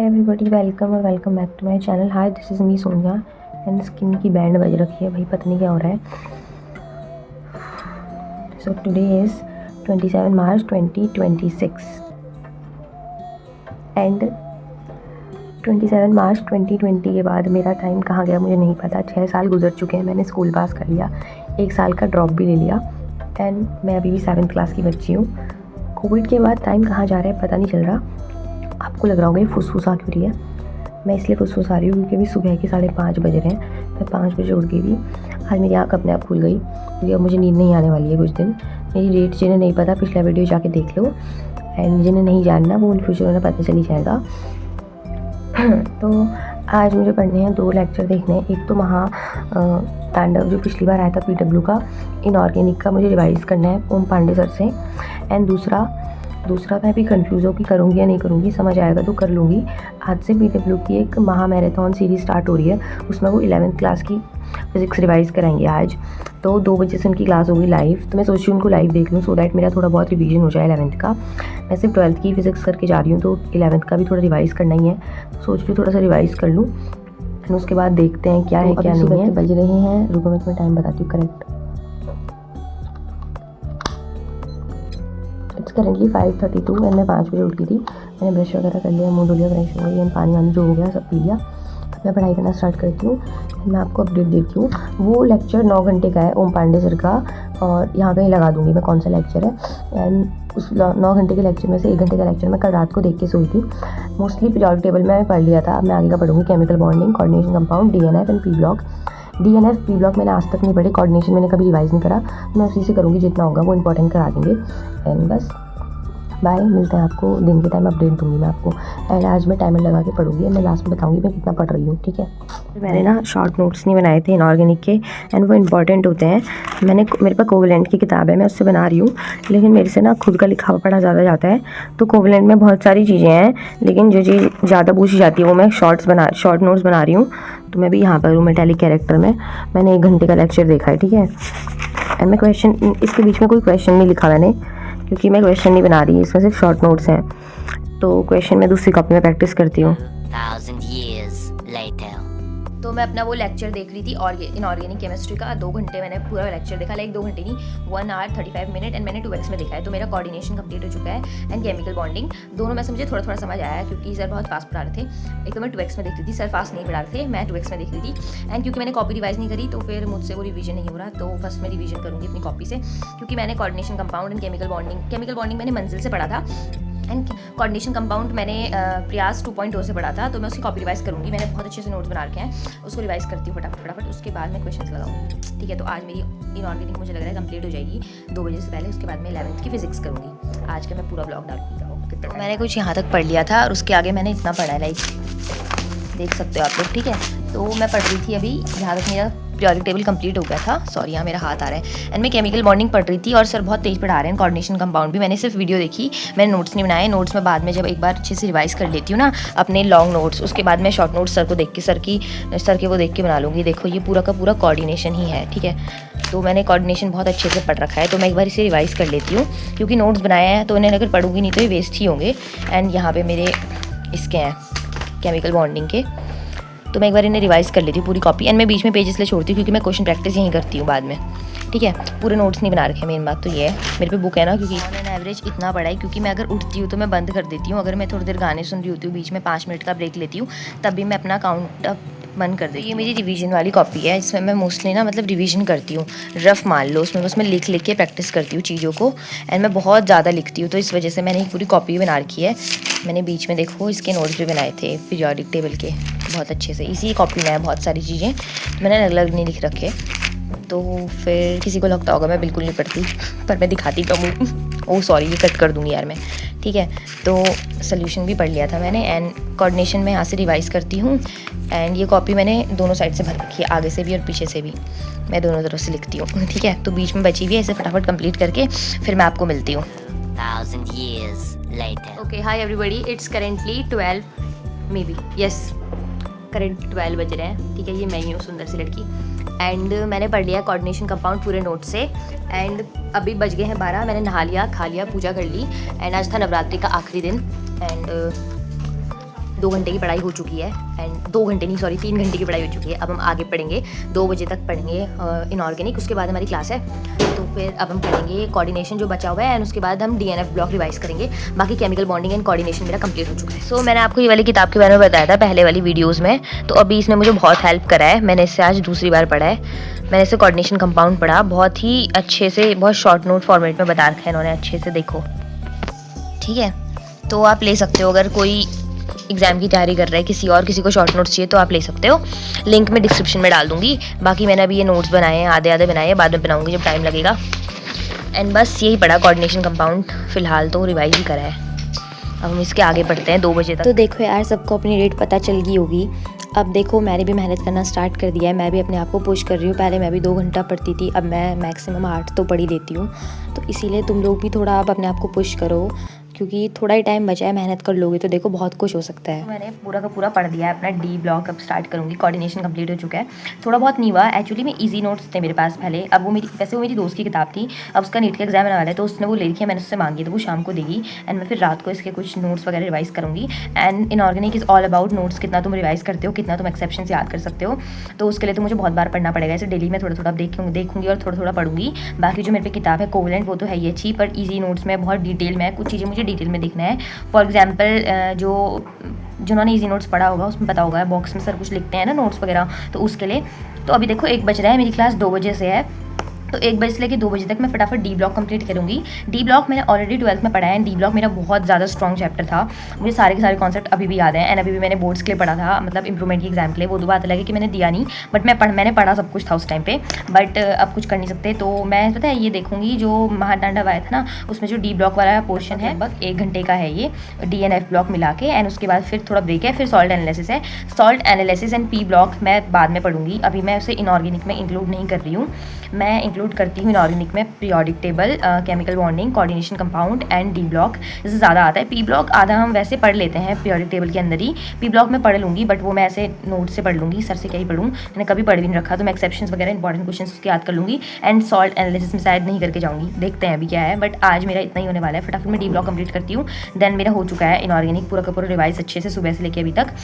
Everybody, welcome और welcome back to my channel. Hi, this is me Sonia and skin की band बज रखी है भाई, पता नहीं क्या हो रहा है। So today is 27 March 2026 and 27 मार्च 2020 के बाद मेरा टाइम कहाँ गया मुझे नहीं पता। 6 साल गुजर चुके हैं। मैंने स्कूल पास कर लिया, 1 साल का ड्रॉप भी ले लिया एंड मैं अभी भी 7th क्लास की बच्ची हूँ। कोविड के बाद टाइम कहाँ जा रहा है पता नहीं चल रहा। आपको लग रहा होगा ये फुसफुसा क्यों रही है। मैं इसलिए फुसफुसा रही हूँ क्योंकि अभी सुबह के 5:30 बज रहे हैं। मैं 5 बजे उठ गई थी। आज मेरी आँख अपने आप खुल गई क्योंकि अब मुझे नींद नहीं आने वाली है कुछ दिन। मेरी डेट जिन्हें नहीं पता पिछला वीडियो जाके देख लो एंड जिन्हें नहीं जानना वो इन फ्यूचर में पता चल ही जाएगा। तो आज मुझे पढ़ने हैं 2 लेक्चर देखने हैं। एक तो तांडव जो पिछली बार आया था PW का, इनऑर्गेनिक का मुझे रिवाइज़ करना है ओम पांडे सर से। एंड दूसरा मैं भी कंफ्यूज हूँ कि करूँगी या नहीं करूँगी, समझ आएगा तो कर लूँगी। आज से PW की एक महा मैराथन सीरीज़ स्टार्ट हो रही है, उसमें वो 11th क्लास की फिज़िक्स रिवाइज़ कराएंगे आज। तो 2 बजे से उनकी क्लास होगी लाइव, तो मैं सोच रही हूँ उनको लाइव देख लूँ सो दैट मेरा थोड़ा बहुत रिवीजन हो जाए 11th का। मैं सिर्फ 12th की फिज़िक्स करके जा रही हूँ तो 11th का भी थोड़ा रिवाइज़ करना ही है, तो सोच रही हूँ थोड़ा सा रिवाइज़ कर लूँ एंड उसके बाद देखते हैं क्या है क्या नहीं है। बज रहे हैं, रुको मैं तुम्हें टाइम बताती हूँ करेक्ट। इट्स करेंटली 5:32 एंड मैं 5 बजे उठ गई थी। मैंने ब्रश वगैरह कर लिया, मुँह धो लिया, फ्रेश हो गई एंड पानी वानी जो हो गया सब पी लिया। अब मैं पढ़ाई करना स्टार्ट करती हूँ एंड मैं आपको अपडेट देती हूँ। वो लेक्चर 9 घंटे का है ओम पांडे सर का, और यहाँ कहीं लगा दूँगी मैं कौन सा लेक्चर है। एंड उस 9 घंटे के लेक्चर में से 1 घंटे का लेक्चर मैं कल रात को देख के सोई थी। मोस्टली पीरियोडिक टेबल में पढ़ लिया था, अब मैं आगे का पढ़ूँगी। Chemical bonding, coordination compound, DNF and P block. DNF P block मैंने आज तक नहीं पढ़े, कोऑर्डिनेशन मैंने कभी रिवाइज़ नहीं करा, मैं उसी से करूँगी, जितना होगा वो इंपॉर्टेंट करा देंगे। एंड बस बाय, मिलते हैं आपको दिन के टाइम, अपडेट दूंगी मैं आपको। एंड आज मैं टाइमर लगा के पढ़ूंगी, मैं लास्ट में बताऊंगी मैं कितना पढ़ रही हूँ, ठीक है। मैंने ना शॉर्ट नोट्स नहीं बनाए थे इनऑर्गेनिक के एंड वो इंपॉर्टेंट होते हैं। मेरे पास कोवलेंट की किताब है, मैं उससे बना रही हूँ, लेकिन मेरे से ना खुद का लिखा हुआ पढ़ा ज़्यादा जाता है। तो कोवलेंट में बहुत सारी चीज़ें हैं, लेकिन जो चीज़ ज़्यादा पूछी जाती है वो मैं शॉर्ट नोट्स बना रही हूँ। तो मैं भी यहाँ पर हूँ मेटालिक कैरेक्टर में। मैंने 1 घंटे का लेक्चर देखा है, ठीक है। एंड मैं क्वेश्चन, इसके बीच में कोई क्वेश्चन नहीं लिखा मैंने, क्योंकि मैं क्वेश्चन नहीं बना रही, इसमें सिर्फ शॉर्ट नोट्स हैं। तो क्वेश्चन मैं दूसरी कॉपी में प्रैक्टिस करती हूँ। 1000 years later. तो मैं अपना वो लेक्चर देख रही थी और इनऑर्गेनिक केमिस्ट्री का 2 घंटे मैंने पूरा लेक्चर देखा, लाइक 2 घंटे नहीं, 1 hour 35 मिनट एंड मैंने 2x में देखा है। तो मेरा कोऑर्डिनेशन कंप्लीट हो चुका है एंड केमिकल बॉन्डिंग दोनों में से मुझे थोड़ा थोड़ा समझ आया क्योंकि सर बहुत फास्ट पढ़ा रहे थे। एक तो मैं 2x में देख रही थी, सर फास्ट नहीं पढ़ा रहे थे, मैं 2x में देख रही थी। एंड क्योंकि मैंने कॉपी रिवाइज नहीं करी तो फिर मुझसे वो रिवीजन नहीं हो रहा, तो फर्स्ट में रिवीजन करूँगी अपनी कॉपी से, क्योंकि मैंने coordination compound and chemical bonding मैंने मंजिल से पढ़ा था एंड कोऑर्डिनेशन कंपाउंड मैंने प्रयास 2.0 से पढ़ा था। तो मैं उसकी कॉपी रिवाइज करूँगी, मैंने बहुत अच्छे से नोट्स बना रखे हैं, उसको रिवाइज करती हूँ फटाफट, उसके बाद मैं क्वेश्चंस लगाऊंगी, ठीक है। तो आज मेरी इनऑर्गेनिक मुझे लग रहा है कंप्लीट हो जाएगी 2 बजे से पहले। उसके बाद मैं 11th की फिजिक्स करूँगी। आज का मैं पूरा ब्लॉग डालूँगी। तो मैंने कुछ यहाँ तक पढ़ लिया था और उसके आगे मैंने इतना पढ़ा है, लाइक देख सकते हो आप लोग, ठीक है। तो मैं पढ़ रही थी अभी, यहाँ तक मेरा पीरियोडिक टेबल कंप्लीट हो गया था। सॉरी, यहाँ मेरा हाथ आ रहा है। एंड मैं केमिकल बॉन्डिंग पढ़ रही थी और सर बहुत तेज पढ़ा रहे हैं। कोऑर्डिनेशन कंपाउंड भी मैंने सिर्फ वीडियो देखी, मैंने नोट्स नहीं बनाए। नोट्स में बाद में जब एक बार अच्छे से रिवाइज कर लेती हूँ ना अपने लॉन्ग नोट्स, उसके बाद मैं शॉर्ट नोट्स सर को देख के सर के वो देख के बना लूँगी। देखो ये पूरा का पूरा कोऑर्डिनेशन ही है, ठीक है। तो मैंने कोऑर्डिनेशन बहुत अच्छे से पढ़ रखा है, तो मैं एक बार इसे रिवाइज कर लेती हूँ, क्योंकि नोट्स बनाए हैं तो इन्हें अगर पढ़ूंगी नहीं तो ये वेस्ट ही होंगे। एंड यहाँ पे मेरे इसके हैं केमिकल बॉन्डिंग के, तो मैं एक बार इन्हें रिवाइज कर लेती हूँ पूरी कॉपी। एंड मैं बीच में पेजेस ले छोड़ती हूँ क्योंकि मैं क्वेश्चन प्रैक्टिस यहीं करती हूँ बाद में, ठीक है। पूरे नोट्स नहीं बना रखे, मेन बात तो ये है। मेरे पे बुक है ना, क्योंकि ऑन एन एवरेज इतना बड़ा है, क्योंकि मैं अगर उठती हूँ तो मैं बंद कर देती हूँ। अगर मैं थोड़ी देर गाने सुन रही होती हूँ, बीच में 5 मिनट का ब्रेक लेती हूँ, तब भी मैं अपना काउंट अप बंद कर देती हूँ। ये मेरी रिवीजन वाली कॉपी है, इसमें मैं मोस्टली ना मतलब रिवीजन करती हूँ, रफ मान लो उसमें लिख के प्रैक्टिस करती हूँ चीज़ों को। एंड मैं बहुत ज़्यादा लिखती हूँ, तो इस वजह से मैंने एक पूरी कॉपी बना रखी है। मैंने बीच में देखो इसके नोट्स भी बनाए थे पीरियोडिक टेबल के बहुत अच्छे से। इसी कॉपी में है बहुत सारी चीज़ें, मैंने अलग अलग नहीं लिख रखे। तो फिर किसी को लगता होगा मैं बिल्कुल नहीं पढ़ती, पर मैं दिखाती कम हूँ। ओह सॉरी, ये कट कर दूँगी यार मैं, ठीक है। तो सोल्यूशन भी पढ़ लिया था मैंने एंड कोऑर्डिनेशन में यहाँ से रिवाइज़ करती हूँ। एंड ये कॉपी मैंने दोनों साइड से भर रखी है, आगे से भी और पीछे से भी, मैं दोनों तरफ से लिखती हूँ, ठीक है। तो बीच में बची हुई है, इसे फटाफट कंप्लीट करके फिर मैं आपको मिलती हूँ 1000 years later. Okay, hi everybody, it's currently 12 may be, yes current 12 बज रहे हैं, ठीक है। ये मैं ही हूँ सुंदर सी लड़की। एंड मैंने पढ़ लिया कोऑर्डिनेशन कंपाउंड पूरे नोट से। एंड अभी बज गए हैं 12, मैंने नहा लिया, खा लिया, पूजा कर ली। एंड आज था नवरात्रि का आखिरी दिन एंड 2 घंटे की पढ़ाई हो चुकी है एंड 2 घंटे नहीं सॉरी 3 घंटे की पढ़ाई हो चुकी है। अब हम आगे पढ़ेंगे 2 बजे तक पढ़ेंगे इनऑर्गेनिक, उसके बाद हमारी क्लास है। तो फिर अब हम करेंगे कोऑर्डिनेशन जो बचा हुआ है एंड उसके बाद हम DNF ब्लॉक रिवाइज करेंगे। बाकी केमिकल बॉन्डिंग एंड कोऑर्डिनेशन मेरा कंप्लीट हो चुका है। सो मैंने आपको ये वाली किताब के बारे में बताया था पहले वाली वीडियोज़ में, तो अभी इसने मुझे बहुत हेल्प करा है। मैंने इससे आज दूसरी बार पढ़ा है। मैंने इसे कोऑर्डिनेशन कंपाउंड पढ़ा, बहुत ही अच्छे से, बहुत शॉर्ट नोट फॉर्मेट में बता रखा है इन्होंने, अच्छे से देखो, ठीक है। तो आप ले सकते हो, अगर कोई एग्ज़ाम की तैयारी कर रहा है, किसी को शॉर्ट नोट्स चाहिए तो आप ले सकते हो। लिंक मैं डिस्क्रिप्शन में डाल दूँगी। बाकी मैंने अभी ये नोट्स बनाए हैं, आधे आधे बनाए हैं, बाद में बनाऊँगी जब टाइम लगेगा। एंड बस यही पढ़ा कोऑर्डिनेशन कंपाउंड, फ़िलहाल तो रिवाइज ही करा है। अब हम इसके आगे पढ़ते हैं 2 बजे तक। तो देखो यार, सबको अपनी डेट पता चल गई होगी। अब देखो मैंने भी मेहनत करना स्टार्ट कर दिया है, मैं भी अपने आप को पुश कर रही हूँ। पहले मैं भी 2 घंटा पढ़ती थी, अब मैं मैक्सिमम 8 तो पढ़ ही लेती हूँ। तो इसीलिए तुम लोग भी थोड़ा अब अपने आप को पुश करो, क्योंकि थोड़ा ही टाइम बचा है, मेहनत कर लोगे तो देखो बहुत कुछ हो सकता है। तो मैंने पूरा का पूरा पढ़ दिया है अपना D ब्लॉक। अब स्टार्ट करूँगी, कोऑर्डिनेशन कंप्लीट हो चुका है। थोड़ा बहुत नहीं हुआ एक्चुअली, में ईजी नोट्स थे मेरे पास पहले। अब वो मेरी दोस्त की किताब थी, अब उसका नीट का एग्जाम आने वाला है तो उसने वो ले रखी है, मैंने उससे मांगी तो वो शाम को देगी। एंड मैं फिर रात को इसके कुछ नोट्स वगैरह रिवाइज करूँगी। And inorganic is all about notes, कितना तुम रिवाइज करते हो, कितना तुम एक्सेप्शंस याद कर सकते हो। तो उसके लिए तो मुझे बहुत बार पढ़ना पड़ेगा। इसे डेली में थोड़ा थोड़ा देखूँगी और थोड़ा थोड़ा पढ़ूंगी। बाकी जो मेरे पे किताब है कोवलेंट, वो तो है ही अच्छी, पर ईजी नोट्स में बहुत डिटेल में कुछ चीज़ें मुझे डिटेल में देखना है। फॉर एग्जाम्पल जिन्होंने ईजी नोट्स पढ़ा होगा उसमें पता होगा, बॉक्स में सर कुछ लिखते हैं ना नोट्स वगैरह, तो उसके लिए। तो अभी देखो 1 बज रहा है, मेरी क्लास 2 बजे से है, तो 1 बजे से लेकर 2 बजे तक मैं फटाफट D ब्लॉक कंप्लीट करूँगी। D ब्लॉक मैंने ऑलरेडी 12th में पढ़ा है। D ब्लॉक मेरा बहुत ज़्यादा स्ट्रॉन्ग चैप्टर था, मुझे सारे के सारे कॉन्सेप्ट अभी भी याद हैं। एंड अभी भी मैंने बोर्ड्स के लिए पढ़ा था, मतलब इंप्रूवमेंट की एग्जाम के लिए। वो तो बात अलग है कि मैंने दिया नहीं, बट मैंने पढ़ा सब कुछ था उस टाइम पे। बट अब कुछ कर नहीं सकते, तो मैं पता है ये देखूँगी जो महातांडव आया था ना, उसमें जो D ब्लॉक वाला पोर्शन है लगभग 1 घंटे का है ये, DNF ब्लॉक मिला के। एंड उसके बाद फिर थोड़ा ब्रेक है, फिर सॉल्ट एनालिसिस है। Salt analysis and P block मैं बाद में पढ़ूंगी, अभी मैं उसे इनऑर्गेनिक में इंक्लूड नहीं कर रही हूँ। मैं इंक्लूड करती हूँ इनऑर्गेनिक में periodic table, chemical bonding, coordination compound and D block. इससे ज़्यादा आता है। P ब्लॉक आधा हम वैसे पढ़ लेते हैं पीरियोडिक टेबल के अंदर ही, P ब्लॉक में पढ़ लूँगी, बट वो मैं ऐसे नोट से पढ़ लूँगी, सर से क्या ही पढ़ूँ, मैंने कभी पढ़ भी नहीं रखा। तो मैं एक्सेप्शंस वगैरह इंपॉर्टेंट क्वेश्चन उसके याद कर लूँगी। एंड सॉल्ट एनालिसिस में शायद नहीं करके जाऊँगी, देखते हैं अभी क्या है। बट आज मेरा इतना ही होने वाला है, फटाफट मैं D ब्लॉक कंप्लीट करती हूँ। देन मेरा हो चुका है इनऑर्गेनिक पूरा का पूरा रिवाइज अच्छे से सुबह से लेके अभी तक।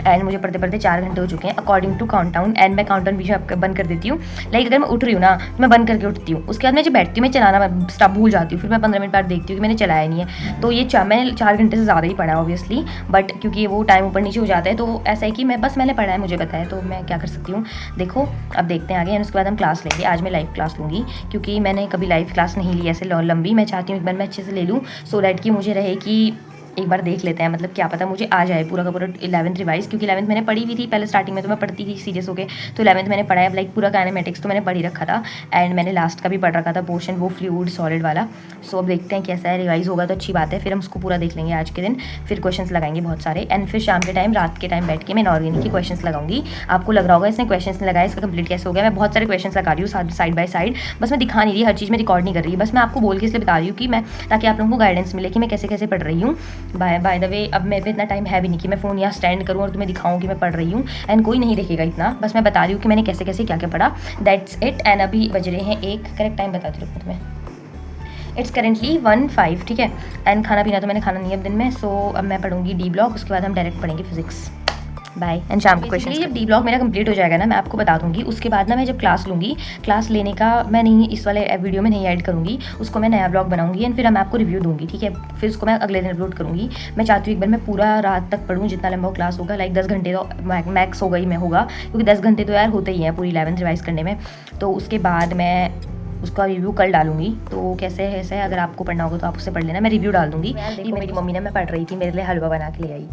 एंड मुझे पढ़ते पढ़ते 4 घंटे हो चुके हैं अकॉर्डिंग टू काउंटडाउन। एंड मैं काउंटडाउन बीच में बंद कर देती हूँ। लाइक अगर मैं उठ रही हूँ ना तो मैं बंद करके उठती हूँ, उसके बाद मैं जब बैठती हूँ मैं चलाना स्टॉप भूल जाती हूँ, फिर मैं 15 मिनट बाद देखती हूँ कि मैंने चलाया नहीं है। तो ये मैंने 4 घंटे से ज़्यादा ही पढ़ा है ऑब्वियसली, बट क्योंकि वो टाइम ऊपर नीचे हो जाता है तो ऐसा है कि मैंने पढ़ा है, मुझे पता है, तो मैं क्या कर सकती हूँ। देखो अब देखते हैं आगे। एंड उसके बाद हम क्लास लेंगे। आज मैं लाइव क्लास लूँगी, क्योंकि मैंने कभी लाइव क्लास नहीं ली ऐसे लंबी। मैं चाहती हूँ एक बार मैं अच्छे से ले लूँ, सो दैट कि मुझे रहे कि एक बार देख लेते हैं, मतलब क्या पता मुझे आ जाए पूरा का पूरा 11th रिवाइज, क्योंकि 11th मैंने पढ़ी हुई थी पहले स्टार्टिंग में, तो मैं पढ़ती थी सीरियस होके। तो 11th मैंने पढ़ा है, लाइक पूरा काइनेमेटिक्स तो मैंने पढ़ ही रखा था। एंड मैंने लास्ट का भी पढ़ रखा था पोर्शन, वो फ्लूइड सॉलिड वाला। सो अब देखते हैं कैसा है, रिवाइज होगा तो अच्छी बात है, फिर हम उसको पूरा देख लेंगे आज के दिन। फिर क्वेश्चंस लगाएंगे बहुत सारे। एंड फिर शाम के टाइम, रात के टाइम बैठ के मैं इनऑर्गेनिक के क्वेश्चंस लगाऊंगी। आपको लग रहा होगा इसने क्वेश्चंस नहीं लगाया, इसका कंप्लीट कैसे हो गया। मैं बहुत सारे क्वेश्चंस लगा रही हूँ साइड बाय साइड, बस मैं दिखा नहीं रही, हर चीज़ में रिकॉर्ड नहीं कर रही, बस मैं आपको बोल के इसलिए बता रही हूँ कि मैं, ताकि आप लोगों को गाइडेंस मिले कि मैं कैसे कैसे पढ़ रही हूँ। बाय द वे अब मेरे पे इतना टाइम है भी नहीं कि मैं फ़ोन यहाँ स्टैंड करूँ और तुम्हें दिखाऊँ कि मैं पढ़ रही हूँ। एंड कोई नहीं देखेगा इतना, बस मैं बता रही हूँ कि मैंने कैसे कैसे क्या क्या पढ़ा। That's it. एंड अभी बज रहे हैं 1, करेक्ट टाइम बताती हूँ तुम्हें, इट्स करेंटली 1:05, ठीक है। एंड खाना पीना तो मैंने खाना नहीं है अब दिन में। सो अब मैं पढ़ूंगी D ब्लॉक, उसके बाद हम डायरेक्ट पढ़ेंगे फिजिक्स। बाय। एंड शाम को क्वेश्चन। जब D ब्लॉक मेरा कंप्लीट हो जाएगा ना, मैं आपको बता दूंगी। उसके बाद ना मैं जब क्लास लूँगी, क्लास लेने का मैं नहीं इस वाले वीडियो में नहीं ऐड करूँगी, उसको मैं नया ब्लॉग बनाऊंगी। एंड फिर मैं आपको रिव्यू दूंगी, ठीक है। फिर उसको मैं अगले दिन अपलोड करूँगी। मैं चाहती हूँ एक बार मैं पूरा रात तक पढ़ूँ, जितना लंबा क्लास होगा, लाइक 10 घंटे तो मैक्स होगा ही, मैं होगा, क्योंकि 10 घंटे तो यार होते ही हैं पूरी 11th रिवाइज करने में। तो उसके बाद मैं उसका रिव्यू कल डालूंगी। तो कैसे है ऐसे, अगर आपको पढ़ना होगा तो आप उससे पढ़ लेना, मैं रिव्यू डाल दूँगी। मेरी मम्मी ने, मैं पढ़ रही थी, मेरे लिए हलवा बना के ले आई,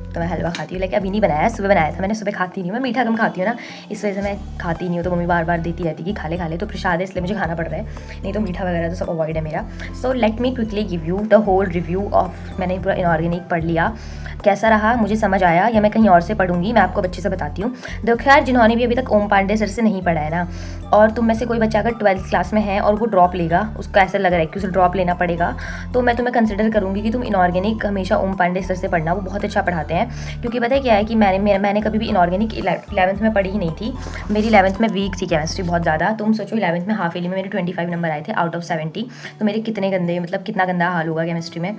तो मैं हलवा खाती हूँ। लेकिन अभी नहीं बनाया है, सुबह बनाया था मैंने। सुबह खाती नहीं हूँ मैं, मीठा कम खाती हूँ ना, इस वजह से मैं खाती नहीं हूँ। तो मम्मी बार बार देती रहती कि खा ले, तो प्रसाद है इसलिए मुझे खाना पड़ रहा है, नहीं तो मीठा वगैरह तो सब अवॉइड है मेरा। So let me quickly give you the whole review of, मैंने पूरा इनऑर्गेनिक पढ़ लिया, कैसा रहा, मुझे समझ आया या मैं कहीं और से पढ़ूंगी, मैं आपको अच्छे से बताती हूँ। देखो यार, जिन्होंने भी अभी तक ओम पांडे सर से नहीं पढ़ा है ना, और तुम में से कोई बच्चा अगर 12th क्लास में है और वो ड्रॉप लेगा, उसको ऐसा लग रहा है कि उसे ड्रॉप लेना पड़ेगा, तो मैं तुम्हें कंसिडर करूँगी कि तुम इनऑर्गेनिक हमेशा ओम पांडे सर से पढ़ना, वो बहुत अच्छा पढ़ाते हैं। क्योंकि पता है क्या है कि मैंने कभी भी इनऑर्गेनिक 11th में पढ़ी ही नहीं थी। मेरी 11th में वीक थी केमिस्ट्री बहुत ज़्यादा। तुम सोचो 11th में हाफ ईयरली में मेरे 25 नंबर आए थे आउट ऑफ 70, तो मेरे कितने गंदे, मतलब कितना गंदा हाल होगा केमिस्ट्री में।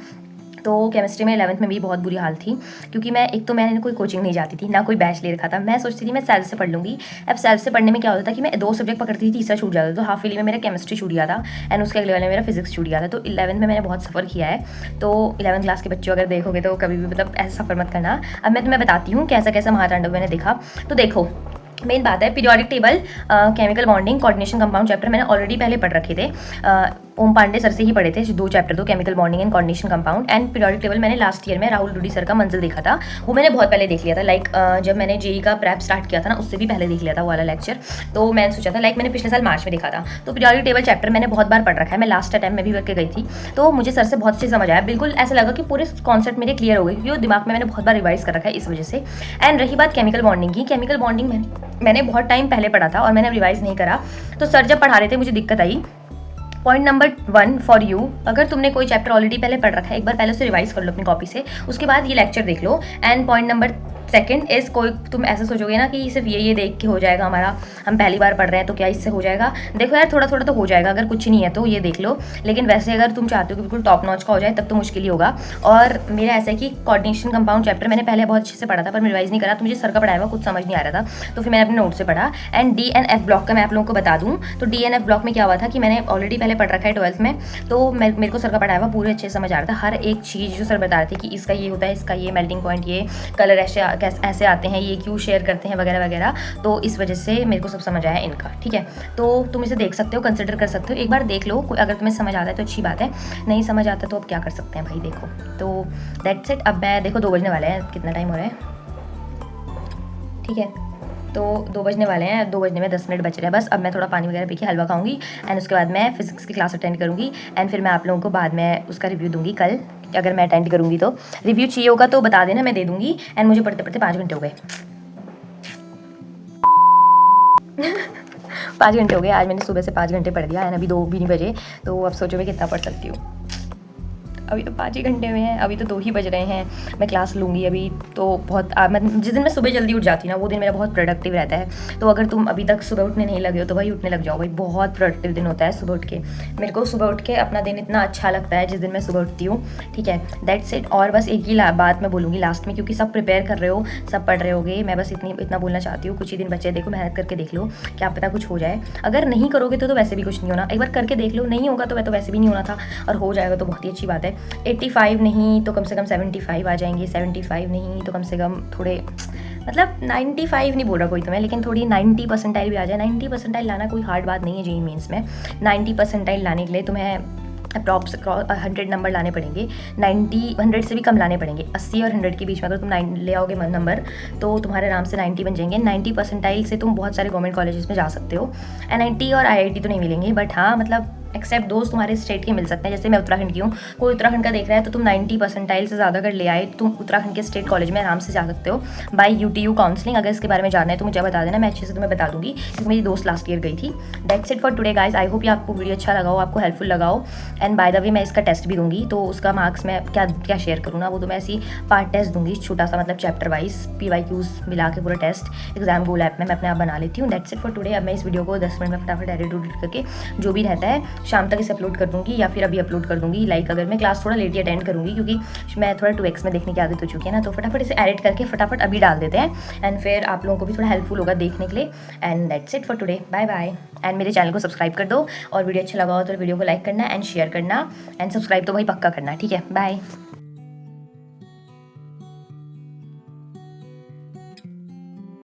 तो केमिस्ट्री में 11th में मेरी बहुत बुरी हाल थी, क्योंकि मैं एक तो मैंने कोई कोचिंग नहीं जाती थी, ना कोई बैच ले रखा था। मैं सोचती थी मैं सेल्फ से पढ़ लूँगी। अब सेल्फ से पढ़ने में क्या होता था कि मैं 2 सब्जेक्ट पकड़ती थी, तीसरा छूट जाता था। तो हाफ ईयरली में मेरा केमिस्ट्री छूट गया था एंड उसके अगले वाले में मेरा फिजिक्स छूट गया था। तो 11th में मैंने बहुत सफ़र किया है। तो 11th क्लास के बच्चों अगर देखोगे तो कभी भी मतलब ऐसा सफ़र मत करना। अब मैं तुम्हें बताती हूँ कैसा कैसा महातांडव मैंने देखा। तो देखो, मेन बात है periodic table, chemical bonding, coordination compound chapter मैंने ऑलरेडी पहले पढ़ रखे थे। ओम पांडे सर से ही पढ़े थे 2 चैप्टर, तो chemical bonding and coordination compound. And periodic table मैंने लास्ट ईयर में राहुल डूडी सर का मंजिल देखा था, वो मैंने बहुत पहले देख लिया था। लाइक जब मैंने जेई का प्रेप स्टार्ट किया था ना, उससे भी पहले देख लिया था वो वाला लेक्चर। तो मैंने सोचा था, लाइक मैंने पिछले साल मार्च में देखा था। तो पीरियोडिक टेबल चैप्टर मैंने बहुत बार पढ़ रखा है, मैं लास्ट अटैम्प्ट में भी करके गई थी। तो मुझे सर से बहुत अच्छे समझ आया, बिल्कुल ऐसा लगा कि पूरे कॉन्सेप्ट मेरे क्लियर हो गए, क्योंकि वो दिमाग में मैंने बहुत बार रिवाइज कर रखा है इस वजह से। एंड रही बात केमिकल बॉन्डिंग की, केमिकल बॉन्डिंग मैंने बहुत टाइम पहले पढ़ा था और मैंने रिवाइज नहीं करा। तो सर जब पढ़ा रहे थे मुझे दिक्कत आई। पॉइंट नंबर 1 फॉर यू, अगर तुमने कोई चैप्टर ऑलरेडी पहले पढ़ रखा है, एक बार पहले उसे रिवाइज कर लो अपनी कॉपी से, उसके बाद ये लेक्चर देख लो। एंड पॉइंट नंबर 2 इस, कोई तुम ऐसे सोचोगे ना कि सिर्फ ये देख के हो जाएगा हमारा, हम पहली बार पढ़ रहे हैं तो क्या इससे हो जाएगा। देखो यार, थोड़ा थोड़ा तो हो जाएगा, अगर कुछ नहीं है तो ये देख लो। लेकिन वैसे अगर तुम चाहते हो कि बिल्कुल टॉप नॉच का हो जाए तब तो मुश्किल ही होगा। और मेरा ऐसा है कि कोऑर्डिनेशन कंपाउंड चैप्टर मैंने पहले बहुत अच्छे से पढ़ा था, पर मैं रिवाइज नहीं करा, तो मुझे सर का पढ़ाया हुआ कुछ समझ नहीं आ रहा था, तो फिर मैंने अपने नोट से पढ़ा। And D and F block का मैं आप लोगों को बता दूँ, तो डी एंड एफ ब्लॉक में क्या हुआ था कि मैंने ऑलरेडी पहले पढ़ रखा है 12th में, तो मेरे को सर का पढ़ाया हुआ पूरे अच्छे से समझ आ रहा था। हर एक चीज़ जो सर बता रहे थे कि इसका ये होता है, इसका ये मेल्टिंग पॉइंट, ये कलर ऐसे आते हैं, ये क्यों शेयर करते हैं वगैरह वगैरह। तो इस वजह से मेरे को सब समझ आया इनका, ठीक है। तो तुम इसे देख सकते हो, कंसिडर कर सकते हो, एक बार देख लो। अगर तुम्हें समझ आता है तो अच्छी बात है, नहीं समझ आता तो अब क्या कर सकते हैं भाई, देखो। तो दैट्स इट। अब मैं देखो 2 बजने वाले हैं, कितना टाइम हो रहा है, ठीक है। तो 2 बजने वाले हैं, 2 बजने में 10 मिनट बच रहे हैं बस। अब मैं थोड़ा पानी वगैरह पी के हलवा खाऊंगी एंड उसके बाद मैं फिजिक्स की क्लास अटेंड करूंगी एंड फिर मैं आप लोगों को बाद में उसका रिव्यू दूंगी कल, अगर मैं अटेंड करूंगी तो। रिव्यू चाहिए होगा तो बता देना, मैं दे दूंगी। एंड मुझे पढ़ते पढ़ते 5 घंटे हो गए 5 घंटे हो गए आज, मैंने सुबह से 5 घंटे पढ़ दिया एंड अभी 2 भी नहीं बजे। तो अब सोचो मैं कितना पढ़ सकती हूँ। अभी तो 5 ही घंटे में है, अभी तो 2 ही बज रहे हैं। मैं क्लास लूँगी अभी तो बहुत मैं जिस दिन मैं सुबह जल्दी उठ जाती हूँ ना, वो दिन मेरा बहुत प्रोडक्टिव रहता है। तो अगर तुम अभी तक सुबह उठने नहीं लगे हो तो भाई उठने लग जाओ भाई, बहुत प्रोडक्टिव दिन होता है सुबह उठ के। मेरे को सुबह उठ के अपना दिन इतना अच्छा लगता है जिस दिन मैं सुबह उठती हूँ, ठीक है। That's it. और बस एक ही बात मैं बोलूँगी लास्ट में, क्योंकि सब प्रिपेयर कर रहे हो, सब पढ़ रहे होगे, मैं बस इतना बोलना चाहती हूँ, कुछ ही दिन बच्चे, देखो मेहनत करके देख लो, क्या पता कुछ हो जाए। अगर नहीं करोगे तो वैसे भी कुछ नहीं होना, एक बार करके देख लो, नहीं होगा तो वैसे भी नहीं होना था, और हो जाएगा तो बहुत ही अच्छी बात है। 85 नहीं तो कम से कम 75 आ जाएंगे, 75 नहीं तो कम से कम थोड़े, मतलब 95 नहीं बोल रहा कोई तुम्हें, लेकिन थोड़ी 90 परसेंटाइल भी आ जाए। 90 परसेंटाइल लाना कोई हार्ड बात नहीं है जेईई मेंस में। 90 परसेंटाइल लाने के लिए तुम्हें अप्रॉक्स 100 नंबर लाने पड़ेंगे, 100 से भी कम लाने पड़ेंगे। 80 और 100 के बीच में अगर तुम 9 ले आओगे नंबर तो तुम्हारे आराम से 90 बन जाएंगे। 90 परसेंटाइल से तुम बहुत सारे गवर्नमेंट कॉलेजेस में जा सकते हो। NIT और IIT तो नहीं मिलेंगे, बट हाँ मतलब एक्सेप्ट दोस्त तुम्हारे स्टेट के मिल सकते हैं। जैसे मैं उत्तराखंड की हूँ, कोई उत्तराखंड का देख रहा है तो तुम 90 परसेंटाइल से ज़्यादा अगर ले आए तुम उत्तराखंड के स्टेट कॉलेज में आराम से जा सकते हो बाय UTU काउंसलिंग। अगर इसके बारे में जानना है तो मुझे बता देना, मैं अच्छे से तुम्हें बता दूंगी, क्योंकि मेरी दोस्त लास्ट ईयर गई थी। That's it for today guys. I hope ये आपको वीडियो अच्छा लगा हो, आपको हेल्पफुल लगा हो। एंड बाय द वे मैं इसका टेस्ट भी दूंगी, तो उसका मार्क्स मैं क्या शेयर करूँ ना, वो तो मैं ऐसी पार्ट टेस्ट दूंगी, छोटा सा, मतलब चैप्टर वाइज PYQs मिला के पूरा टेस्ट एग्जाम गोल ऐप में मैं अपने आप बना लेती हूँ। That's it for today. अब मैं इस वीडियो को 10 मिनट में फटाफट एडिट करके जो भी रहता है शाम तक इसे अपलोड कर दूंगी, या फिर अभी अपलोड कर दूंगी। लाइक अगर मैं क्लास थोड़ा लेट ही अटेंड करूंगी, क्योंकि मैं थोड़ा 2x में देखने की आदत हो चुकी है ना, तो फटाफट इसे एडिट करके फटाफट अभी डाल देते हैं एंड फिर आप लोगों को भी थोड़ा हेल्पफुल होगा देखने के लिए। And that's it for today, bye bye. And मेरे चैनल को सब्सक्राइब कर दो, और वीडियो अच्छा लगा हो तो वीडियो को लाइक करना एंड शेयर करना एंड सब्सक्राइब तो भाई पक्का करना, ठीक है। बाय।